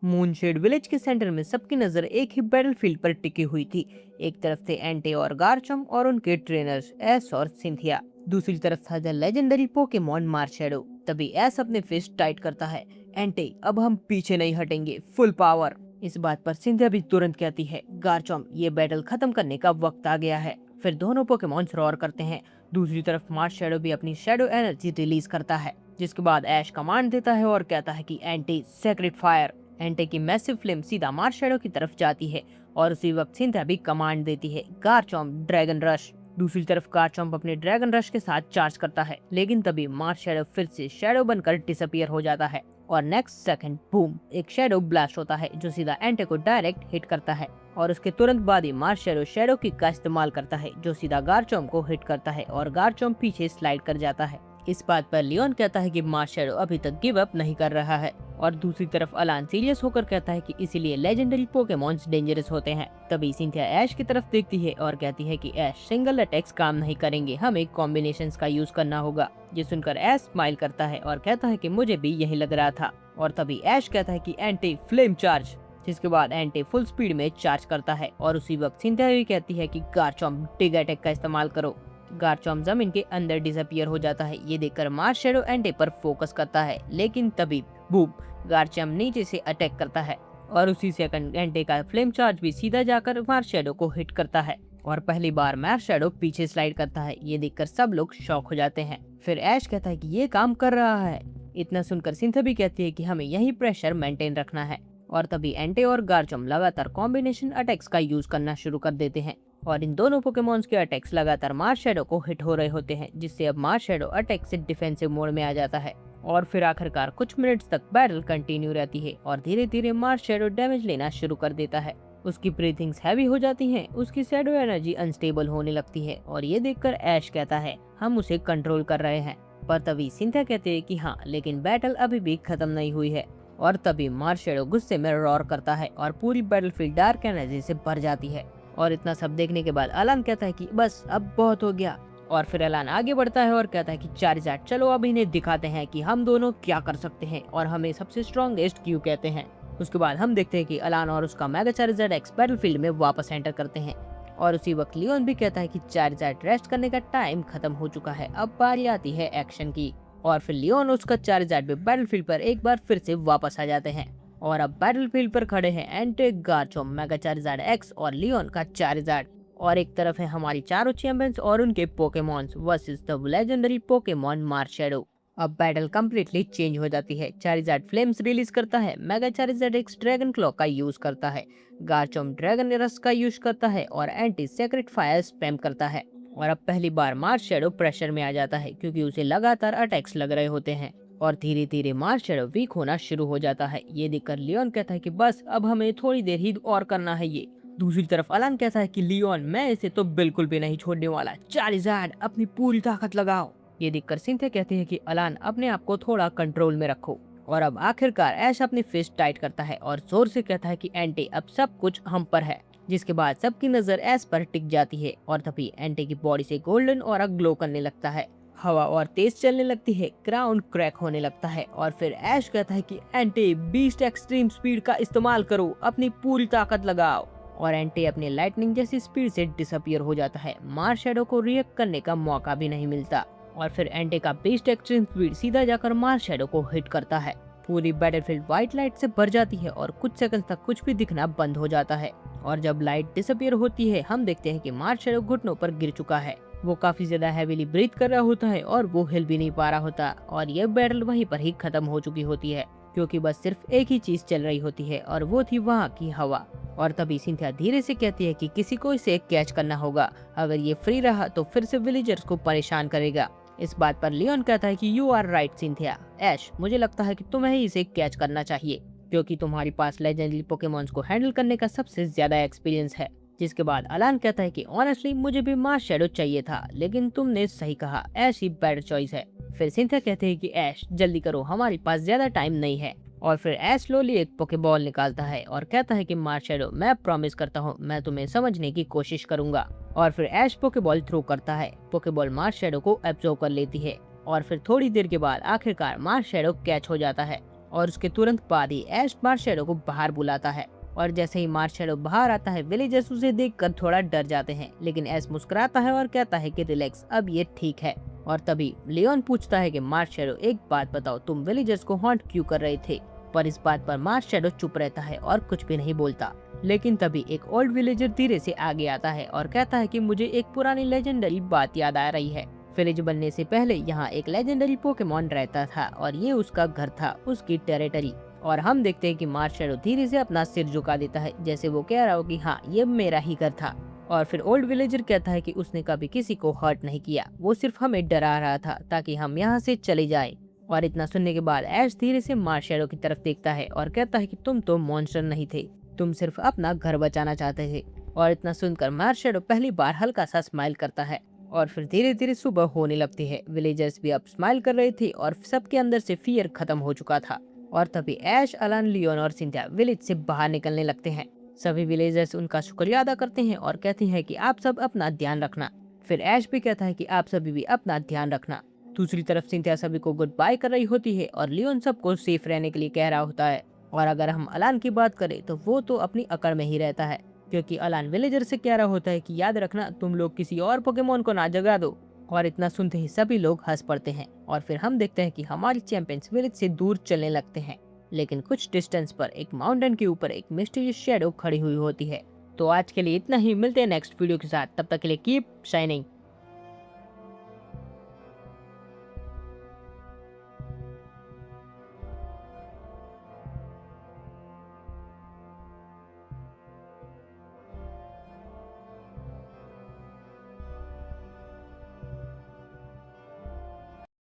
मूनशेड village के centre में सबकी नजर एक ही बैटलफील्ड पर टिकी हुई थी। एक तरफ थे एंटे और गार्चम और उनके ट्रेनर्स एस और सिंथिया। दूसरी तरफ था द लेजेंडरी पोकेमॉन मार्शेडो। तभी एस अपने फिस्ट टाइट करता है। एंटे, अब हम पीछे नहीं हटेंगे, फुल पावर। इस बात पर सिंथिया भी तुरंत कहती है, गार्चम, ये बैटल खत्म करने का वक्त आ गया है। फिर दोनों पोकेमॉन्स रॉर करते हैं। दूसरी तरफ मार्शेडो भी अपनी शैडो एनर्जी रिलीज करता है, जिसके बाद ऐश कमांड देता है और कहता है कि एंटी सेक्रेट फायर। एंटे की मैसिव फ्लेम सीधा मार्शेडो की तरफ जाती है और उसी वक्त सिंथिया भी कमांड देती है, गार्चॉम्प ड्रैगन रश। दूसरी तरफ गार्चॉम्प अपने ड्रैगन रश के साथ चार्ज करता है, लेकिन तभी मार्शेडो फिर से शैडो बनकर डिसअपियर हो जाता है और नेक्स्ट सेकंड बूम, एक शैडो ब्लास्ट होता है जो सीधा एंटे को डायरेक्ट हिट करता है। और उसके तुरंत बाद ही मार्शेडो शैडो किक का इस्तेमाल करता है जो सीधा गार्चॉम्प को हिट करता है और गार्चॉम्प पीछे स्लाइड कर जाता है। इस बात पर लियोन कहता है कि मार्शेडो अभी तक गिव अप नहीं कर रहा है और दूसरी तरफ अलान सीरियस होकर कहता है कि इसीलिए लेजेंडरी पोकेमॉन्स डेंजरस होते हैं। तभी सिंथिया ऐश की तरफ देखती है और कहती है कि ऐश, सिंगल अटैक्स काम नहीं करेंगे, हमें कॉम्बिनेशंस का यूज करना होगा। ये सुनकर ऐश स्माइल करता है और कहता है कि मुझे भी यही लग रहा था। और तभी ऐश कहता है कि एंटी फ्लेम चार्ज, जिसके बाद एंटी फुल स्पीड में चार्ज करता है और उसी वक्त सिंथिया भी कहती है कि गार्चॉम्प टिग अटैक का इस्तेमाल करो। गार्चॉम्प जमीन के अंदर डिसअपियर हो जाता है। ये देखकर मार्शेडो एंटे पर फोकस करता है, लेकिन तभी बूम, गार्चॉम्प नीचे से अटैक करता है और उसी सेकंड एंटे का फ्लेम चार्ज भी सीधा जाकर मार्शेडो को हिट करता है और पहली बार मार्शेडो पीछे स्लाइड करता है। ये देखकर सब लोग शॉक हो जाते हैं। फिर ऐश कहता है कि ये काम कर रहा है। इतना सुनकर सिंथिया भी कहती है कि हमें यही प्रेशर मेंटेन रखना है और तभी एंटे और गार्चॉम्प लगातार कॉम्बिनेशन अटैक्स का यूज करना शुरू कर देते हैं और इन दोनों पोकेमॉन्स के अटैक्स लगातार मार्शेडो को हिट हो रहे होते हैं, जिससे अब मार्शेडो अटैक से डिफेंसिव मोड में आ जाता है। और फिर आखिरकार कुछ मिनट्स तक बैटल कंटिन्यू रहती है और धीरे धीरे मार्शेडो डैमेज लेना शुरू कर देता है। उसकी ब्रीथिंग्स हैवी हो जाती हैं, उसकी शैडो एनर्जी अनस्टेबल होने लगती है और ये देखकर ऐश कहता है, हम उसे कंट्रोल कर रहे हैं। पर तभी सिंथिया कहते हैं कि हाँ, लेकिन बैटल अभी भी खत्म नहीं हुई है। और तभी मार्शेडो गुस्से में रॉर करता है और पूरी बैटलफील्ड डार्क एनर्जी से भर जाती है। और इतना सब देखने के बाद अलान कहता है कि बस अब बहुत हो गया। और फिर अलान आगे बढ़ता है और कहता है कि चार्जार्ड, चलो अब इन्हें दिखाते हैं कि हम दोनों क्या कर सकते हैं और हमें सबसे स्ट्रॉन्गेस्ट क्यों कहते हैं। उसके बाद हम देखते हैं कि अलान और उसका मेगा चार्जार्ड एक्स बैटलफील्ड में वापस एंटर करते हैं और उसी वक्त लियोन भी कहता है कि चार्जार्ड, रेस्ट करने का टाइम खत्म हो चुका है, अब बारी आती है एक्शन की। और फिर लियोन उसका चार्जार्ड भी बैटलफील्ड पर एक बार फिर से वापस आ जाते हैं और अब बैटलफील्ड पर खड़े हैं एंटे, गार्चॉम्प, मेगा चार्जार्ड एक्स और लियोन का चार्जार्ड। और एक तरफ है हमारी चारों चैंपियंस और उनके Pokemons versus the legendary Pokemon Marshadow. अब बैटल कंप्लीटली चेंज हो जाती है। चार्जार्ड फ्लेम्स रिलीज करता है, Mega Charizard X dragon claw का यूज करता है, गार्चॉम्प ड्रैगन रस का यूज करता है और एंटी सेक्रेट फायर स्पैम करता है। और अब पहली बार मार्शेडो प्रेशर में आ जाता है क्योंकि उसे लगातार अटैक्स लग रहे होते हैं और धीरे धीरे मार्शेडो वीक होना शुरू हो जाता है। ये देखकर लियोन कहता है कि बस अब हमें थोड़ी देर ही और करना है ये। दूसरी तरफ अलान कहता है कि लियोन, मैं इसे तो बिल्कुल भी नहीं छोड़ने वाला, चार्जार्ड, अपनी पूरी ताकत लगाओ। ये देखकर सिंथिया कहती है कि अलान, अपने आप को थोड़ा कंट्रोल में रखो। और अब आखिरकार ऐश अपनी फिस्ट टाइट करता है और जोर से कहता है कि एंटी, अब सब कुछ हम पर है। जिसके बाद सबकी नजर ऐश पर टिक जाती है और तभी एंटी की बॉडी से गोल्डन ऑरा ग्लो करने लगता है, हवा और तेज चलने लगती है, ग्राउंड क्रैक होने लगता है और फिर ऐश कहता है कि एंटी, बीस्ट एक्सट्रीम स्पीड का इस्तेमाल करो, अपनी पूरी ताकत लगाओ। और एंटी अपनी लाइटनिंग जैसी स्पीड से डिसअपियर हो जाता है। मार्शेडो को रिएक्ट करने का मौका भी नहीं मिलता और फिर एंटी का बीस्ट एक्सट्रीम स्पीड सीधा जाकर मार्शेडो को हिट करता है। पूरी बैटलफील्ड व्हाइट लाइट से भर जाती है और कुछ सेकंड तक कुछ भी दिखना बंद हो जाता है और जब लाइट डिसअपियर होती है हम देखते हैं कि मार्शेडो घुटनों पर गिर चुका है। वो काफी ज्यादा हैवीली ब्रीथ कर रहा होता है और वो हिल भी नहीं पा रहा होता और ये बैटल वहीं पर ही खत्म हो चुकी होती है क्योंकि बस सिर्फ एक ही चीज चल रही होती है और वो थी वहाँ की हवा। और तभी सिंथिया धीरे से कहती है कि किसी को इसे कैच करना होगा, अगर ये फ्री रहा तो फिर से विलेजर्स को परेशान करेगा। इस बात पर लियोन कहता है कि यू आर राइट सिंथिया। ऐश, मुझे लगता है कि तुम्हें ही इसे कैच करना चाहिए क्योंकि तुम्हारे पास लेजेंडरी पोकेमॉन्स को हैंडल करने का सबसे ज्यादा एक्सपीरियंस है। जिसके बाद अलान कहता है कि ऑनेस्टली मुझे भी मार्शेडो चाहिए था, लेकिन तुमने सही कहा, ऐश ही बेटर चॉइस है। फिर सिंथिया कहते हैं कि ऐश, जल्दी करो, हमारे पास ज्यादा टाइम नहीं है। और फिर ऐश स्लोली एक पोकेबॉल निकालता है और कहता है कि मार्शेडो, मैं प्रॉमिस करता हूँ मैं तुम्हें समझने की कोशिश करूंगा। और फिर ऐश पोकेबॉल थ्रो करता है, पोकेबॉल मार्शेडो को एब्जॉर्ब कर लेती है और फिर थोड़ी देर के बाद आखिरकार मार्शेडो कैच हो जाता है और उसके तुरंत बाद ही ऐश मार्शैडो को बाहर बुलाता है और जैसे ही मार्शैडो बाहर आता है विलेजर्स उसे देखकर थोड़ा डर जाते हैं, लेकिन ऐश मुस्कुराता है और कहता है कि रिलैक्स, अब ये ठीक है। और तभी लियोन पूछता है कि मार्शैडो एक बात बताओ, तुम विलेजर्स को हॉन्ट क्यों कर रहे थे? पर इस बात पर मार्शैडो चुप रहता है और कुछ भी नहीं बोलता। लेकिन तभी एक ओल्ड विलेजर धीरे से आगे आता है और कहता है कि मुझे एक पुरानी लेजेंडरी बात याद आ रही है। विलेज बनने से पहले यहाँ एक लेजेंडरी पोकेमॉन रहता था और ये उसका घर था, उसकी टेरिटरी। और हम देखते हैं कि मार्शैडो धीरे से अपना सिर झुका देता है, जैसे वो कह रहा हो कि हाँ, ये मेरा ही घर था। और फिर ओल्ड विलेजर कहता है कि उसने कभी किसी को हर्ट नहीं किया, वो सिर्फ हमें डरा रहा था ताकि हम यहाँ से चले जाएं। और इतना सुनने के बाद ऐश धीरे से मार्शैडो की तरफ देखता है और कहता है कि तुम तो मॉन्स्टर नहीं थे, तुम सिर्फ अपना घर बचाना चाहते थे। और इतना सुनकर मार्शैडो पहली बार हल्का सा स्माइल करता है और फिर धीरे धीरे सुबह होने लगती है। विलेजर्स भी अब स्माइल कर रहे थे और सबके अंदर से फियर खत्म हो चुका था। और तभी ऐश, अलान, लियोन और सिंथिया विलेज से बाहर निकलने लगते हैं। सभी विलेजर्स उनका शुक्रिया अदा करते हैं और कहते हैं कि आप सब अपना ध्यान रखना। फिर ऐश भी कहता है कि आप सभी भी अपना ध्यान रखना। दूसरी तरफ सिंथिया सभी को गुड बाय कर रही होती है और लियोन सबको सेफ रहने के लिए कह रहा होता है। और अगर हम अलान की बात करें तो वो तो अपनी अकड़ में ही रहता है, क्योंकि अलान विलेजर से कह रहा होता है कि याद रखना, तुम लोग किसी और पोकेमोन को ना जगा दो। और इतना सुनते ही सभी लोग हंस पड़ते हैं और फिर हम देखते हैं कि हमारी चैंपियंस विलेज से दूर चलने लगते हैं। लेकिन कुछ डिस्टेंस पर एक माउंटेन के ऊपर एक मिस्टीरियस शैडो खड़ी हुई होती है। तो आज के लिए इतना ही, मिलते हैं नेक्स्ट वीडियो के साथ, तब तक के लिए कीप शाइनिंग।